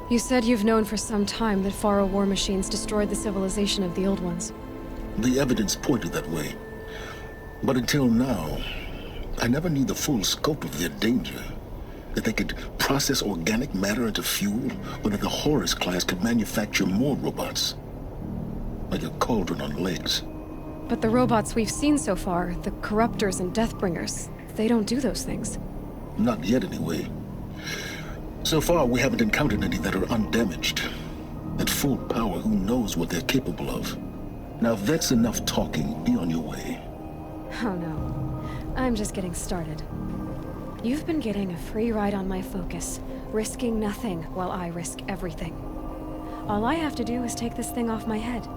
You said you've known for some time that Faro war machines destroyed the civilization of the old ones. The evidence pointed that way. But until now, I never knew the full scope of their danger. That they could process organic matter into fuel, or that the Horus class could manufacture more robots. Like a cauldron on legs. But the robots we've seen so far, the Corruptors and Deathbringers, they don't do those things. Not yet, anyway. So far, we haven't encountered any that are undamaged. At full power, who knows what they're capable of? Now, if that's enough talking, be on your way. Oh no. I'm just getting started. You've been getting a free ride on my focus, risking nothing while I risk everything. All I have to do is take this thing off my head,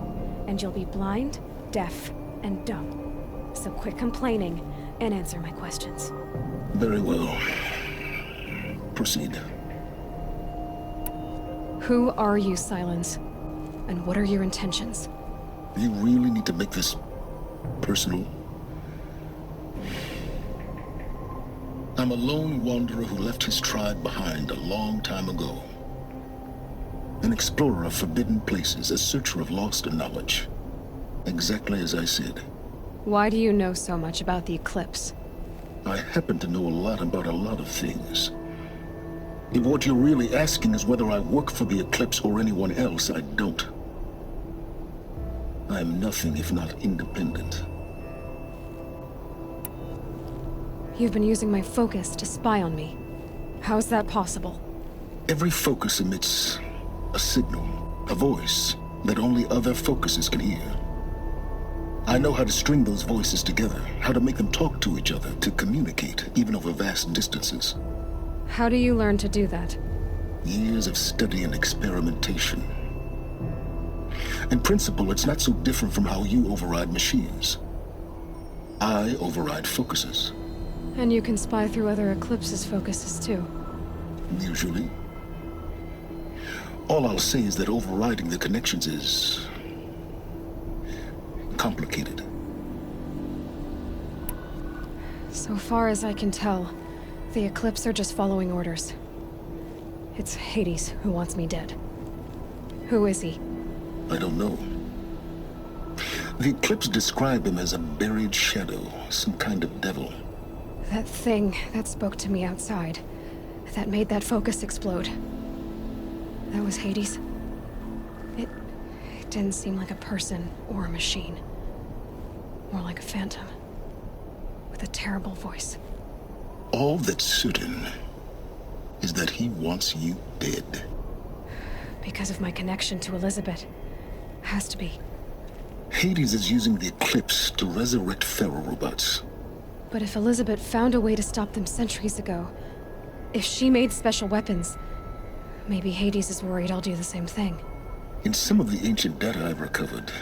and you'll be blind, deaf, and dumb. So quit complaining and answer my questions. Very well. Proceed. Who are you, Sylens? And what are your intentions? You really need to make this personal? I'm a lone wanderer who left his tribe behind a long time ago. An explorer of forbidden places, a searcher of lost knowledge. Exactly as I said. Why do you know so much about the Eclipse? I happen to know a lot about a lot of things. If what you're really asking is whether I work for the Eclipse or anyone else, I don't. I am nothing if not independent. You've been using my focus to spy on me. How's that possible? Every focus emits a signal, a voice that only other focuses can hear. I know how to string those voices together, how to make them talk to each other, to communicate, even over vast distances. How do you learn to do that? Years of study and experimentation. In principle, it's not so different from how you override machines. I override focuses. And you can spy through other Eclipse's focuses too. Usually. All I'll say is that overriding the connections is complicated. So far as I can tell, the Eclipse are just following orders. It's Hades who wants me dead. Who is he? I don't know. The Eclipse describe him as a buried shadow, some kind of devil. That thing that spoke to me outside, that made that focus explode. That was Hades. It didn't seem like a person or a machine. More like a phantom. With a terrible voice. All that's certain is that he wants you dead. Because of my connection to Elizabeth. Has to be. Hades is using the Eclipse to resurrect Faro robots. But if Elizabeth found a way to stop them centuries ago, if she made special weapons, maybe Hades is worried I'll do the same thing. In some of the ancient data I've recovered,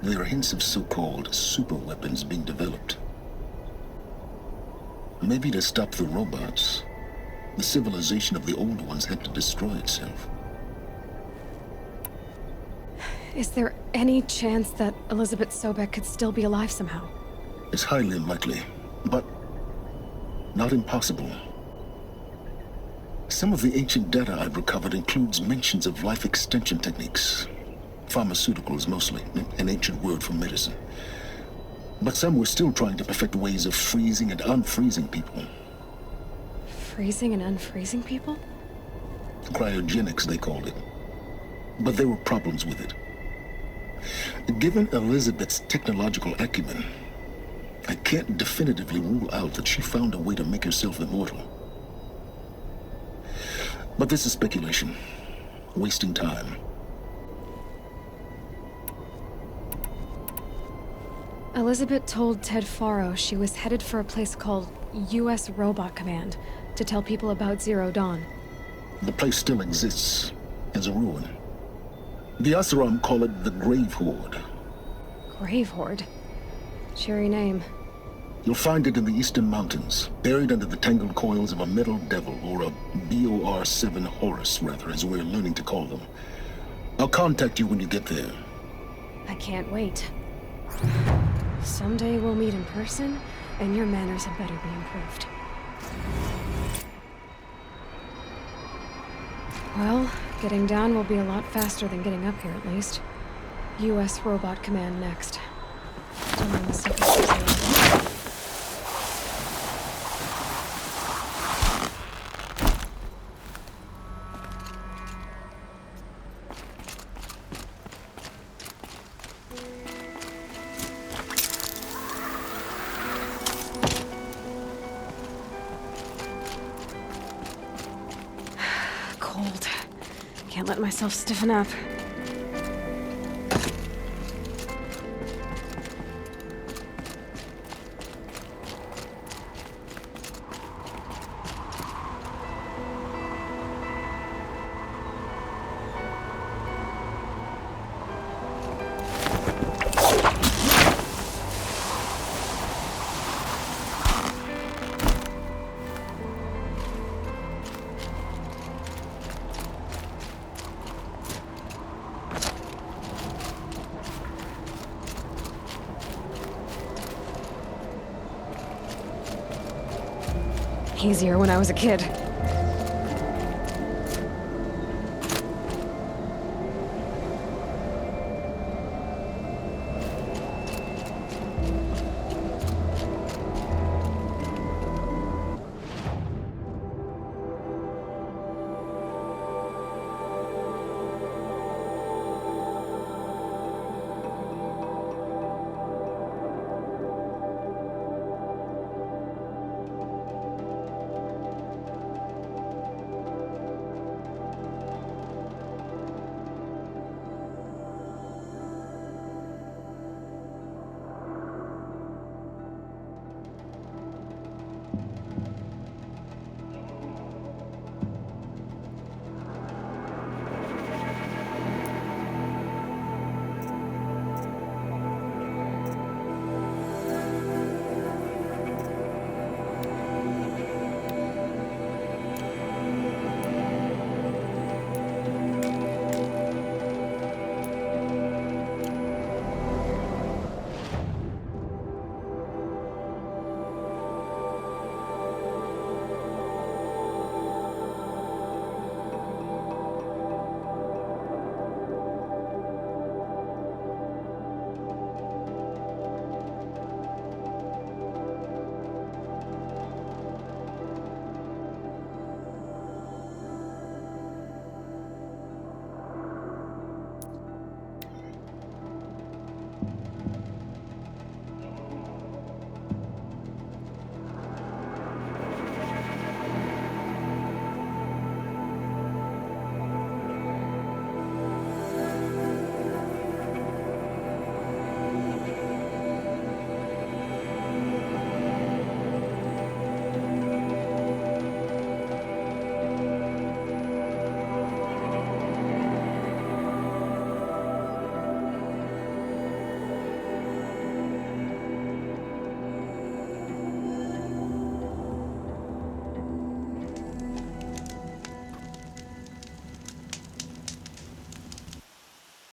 there are hints of so-called super weapons being developed. Maybe to stop the robots, the civilization of the old ones had to destroy itself. Is there any chance that Elizabeth Sobek could still be alive somehow? It's highly unlikely, but not impossible. Some of the ancient data I've recovered includes mentions of life extension techniques. Pharmaceuticals, mostly, an ancient word for medicine. But some were still trying to perfect ways of freezing and unfreezing people. Freezing and unfreezing people? Cryogenics, they called it. But there were problems with it. Given Elizabeth's technological acumen, I can't definitively rule out that she found a way to make herself immortal. But this is speculation. Wasting time. Elizabeth told Ted Faro she was headed for a place called U.S. Robot Command to tell people about Zero Dawn. The place still exists as a ruin. The Oseram call it the Grave Horde. Grave Horde? Cheery name. You'll find it in the Eastern Mountains, buried under the tangled coils of a metal devil, or a BOR-7 Horus, rather, as we're learning to call them. I'll contact you when you get there. I can't wait. Someday we'll meet in person, and your manners had better be improved. Well, getting down will be a lot faster than getting up here, at least. U.S. Robot Command next. Tell me when the signal is zero. Cold. Can't let myself stiffen up. Easier when I was a kid.